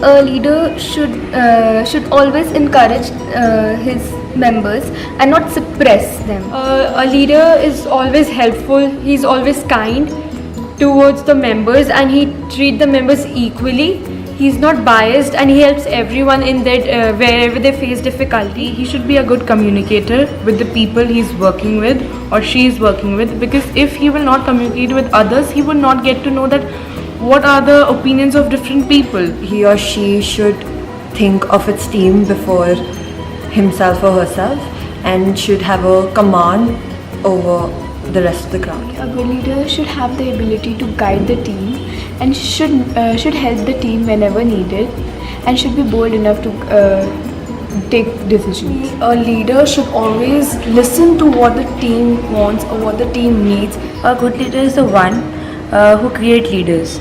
a leader should always encourage his members and not suppress them. A leader is always helpful. He's always kind towards the members and he treats the members equally. He's not biased and he helps everyone in that wherever they face difficulty. He should be a good communicator with the people he's working with or she is working with, because if he will not communicate with others, he would not get to know that what are the opinions of different people. He or she should think of its team before himself or herself and should have a command over the rest of the crowd. A good leader should have the ability to guide the team and should help the team whenever needed and should be bold enough to take decisions. A leader should always listen to what the team wants or what the team needs. A good leader is the one who creates leaders.